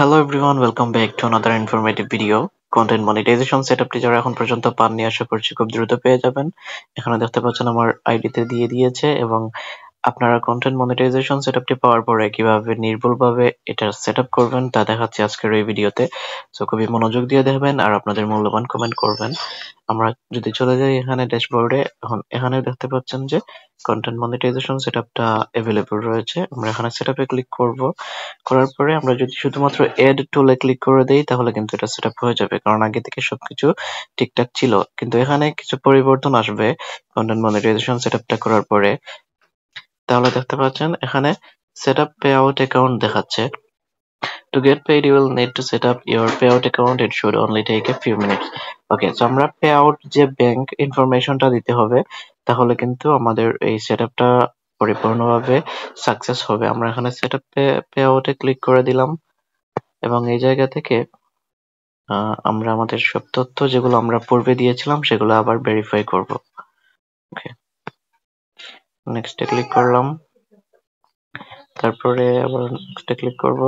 Hello everyone, welcome back to another informative video. Content monetization সেটআপটি যারা এখন পর্যন্ত পাননি, আশা করছি খুব দ্রুত পেয়ে যাবেন। এখানে দেখতে পাচ্ছেন আমার আইডিতে দিয়ে দিয়েছে, এবং আপনারা কন্টেন্ট মনিটাইজেশন সেটআপটি পাওয়ার পরে কিভাবে নির্ভুলভাবে এটা সেটআপ করবেন তা দেখাচ্ছি আজকের এই ভিডিওতে। সো খুবই মনোযোগ দিয়ে দেখবেন আর আপনাদের মূল্যবান কমেন্ট করবেন। আমরা যদি চলে যাই এখানে ড্যাশবোর্ডে, এখন এখানে দেখতে পাচ্ছেন যে কন্টেন্ট মনিটাইজেশন সেটআপটা অ্যাভেলেবল রয়েছে। আমরা এখানে সেটআপে ক্লিক করব। করার পরে আমরা যদি শুধুমাত্র এড টুলে ক্লিক করে দেই তাহলে কিন্তু এটা সেটআপ হয়ে যাবে, কারণ আগে থেকে সবকিছু ঠিকঠাক ছিল। কিন্তু এখানে কিছু পরিবর্তন আসবে কন্টেন্ট মনিটাইজেশন সেটআপটা করার পরে। তাহলে দেখতে পাচ্ছেন এখানে সেটআপ পে আউট অ্যাকাউন্ট দেখাচ্ছে। To get paid, you will need to set up your payout account. It should only take a few minutes. Okay, so আমরা payout যে ব্যাংক ইনফরমেশনটা দিতে হবে, তাহলে কিন্তু আমাদের এই সেটআপটা পরিপূর্ণভাবে সাকসেস হবে। আমরা এখানে সেটআপ পেআউটে ক্লিক করে দিলাম, এবং এই জায়গা থেকে আমরা আমাদের সব তথ্য যেগুলো আমরা পূর্বে দিয়েছিলাম সেগুলো আবার ভেরিফাই করব। ওকে, নেক্সটে ক্লিক করলাম, তারপরে আবার নেক্সটে ক্লিক করব।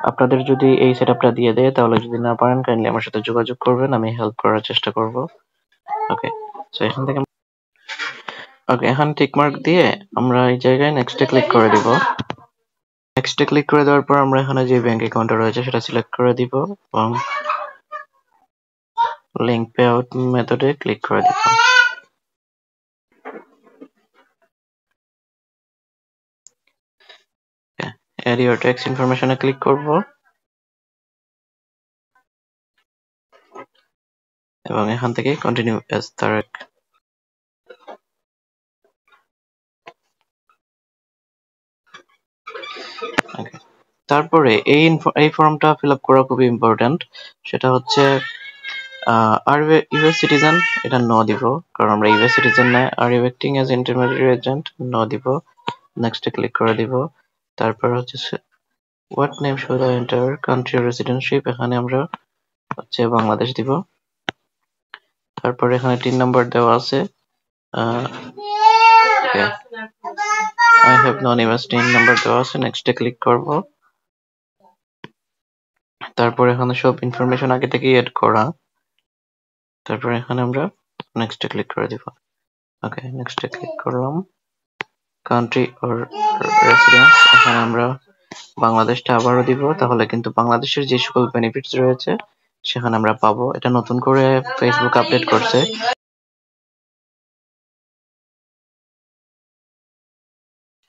আপনাদের যদি এই সেটআপটা দিয়ে দেয়, তাহলে যদি না পারেন কাইন্ডলি আমার সাথে যোগাযোগ করবেন, আমি হেল্প করার চেষ্টা করব। ওকে, সো এখান থেকে এখানে টিক মার্ক দিয়ে আমরা এই জায়গায় নেক্সটে ক্লিক করে দিব। নেক্সটে ক্লিক করে দেওয়ার পর আমরা এখানে যে ব্যাংক অ্যাকাউন্টটা রয়েছে সেটা সিলেক্ট করে দিব, এবং লিংক পে আউট মেথডে ক্লিক করে দিব। অ্যাড ইওর ট্যাক্স ইনফরমেশনে ক্লিক করব, এবং এখান থেকে কন্টিনিউ অ্যাজ তারেক। তারপরে এই ফর্মটা ফিল আপ করা খুবই ইম্পর্টেন্ট। সেটা হচ্ছে আর ইউএস সিটিজেন, এটা নো দিব, কারণ আমরা ইউএস সিটিজেন না। Are you acting as intermediate agent, no দিব। নেক্সটে ক্লিক করে দিব। তারপর হচ্ছে what name should I enter, country residentship, এখানে আমরা হচ্ছে বাংলাদেশ দিব। তারপর এখানে 3 নাম্বার দেওয়া আছে, I have known US 3 number দেওয়া আছে। নেক্সটে ক্লিক করব। তারপর এখানে সব ইনফরমেশন আগে থেকেই এড করা। তারপর এখানে আমরা নেক্সটে ক্লিক করে দিব। ওকে, নেক্সটে ক্লিক করলাম। কান্ট্রি অর রেসিডেন্স, এখানে আমরা বাংলাদেশটা আবারও দিব, তাহলে কিন্তু বাংলাদেশের যে সকল বেনিফিটস রয়েছে সেখানে আমরা পাবো। এটা নতুন করে ফেসবুক আপডেট করছে।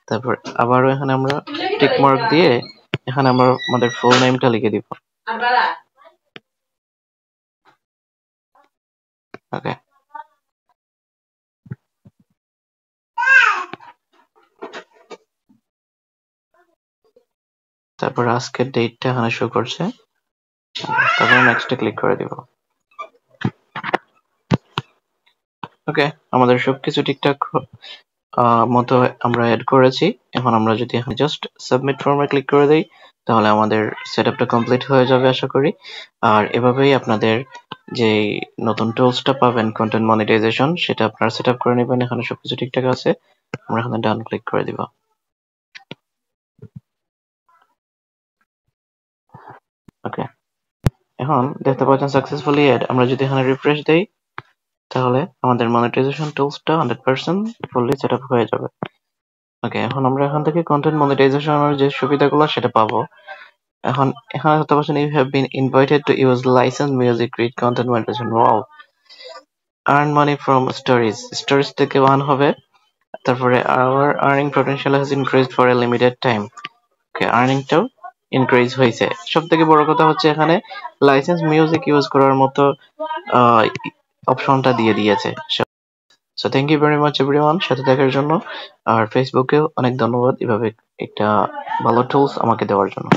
তারপর আবারও এখানে আমরা টিক মার্ক দিয়ে এখানে আমরা আমাদের ফুল নেমটা লিখে দিব। ওকে, তারপর আজকের ডেটটা এখানে শো করছে। তারপর নেক্সটে ক্লিক করে দিব। ওকে, আমাদের সবকিছু ঠিকঠাক মতো আমরা এড করেছি। এখন আমরা যদি এখানে জাস্ট সাবমিট ফর্মে ক্লিক করে দেই, তাহলে আমাদের সেটআপটা কমপ্লিট হয়ে যাবে আশা করি। আর এভাবেই আপনাদের যে নতুন টুলসটা পাবেন কন্টেন্ট মনিটাইজেশন, সেটা আপনারা সেটআপ করে নেবেন। এখানে সবকিছু ঠিকঠাক আছে, আমরা এখানে ডান ক্লিক করে দিব। ওকে, এখন দেখতে পাচ্ছেন সাকসেসফুলি এড। আমরা যদি এখানে রিফ্রেশ দেই, তাহলে আমাদের মনিটাইজেশন টুলসটা 100% ফুললি সেটআপ হয়ে যাবে। ওকে, এখন আমরা এখান থেকে কন্টেন্ট মনিটাইজেশনের যে সুবিধাগুলো সেটা পাবো। এখন এখানে দেখতে পাচ্ছেন you have been invited to use license music create content monetization. Wow, earn money from stories থেকে ওয়ান হবে। তারপরে our earning potential has increased for a limited time. Okay, আর্নিংটাও ইনক্রিজ হয়েছে। সব থেকে বড় কথা হচ্ছে এখানে লাইসেন্স মিউজিক ইউজ করার মতো অপশনটা দিয়ে দিয়েছে। So thank you very much everyone সাথে দেখার জন্য। আর ফেসবুকেও অনেক ধন্যবাদ এভাবে একটা ভালো টুলস আমাকে দেওয়ার জন্য।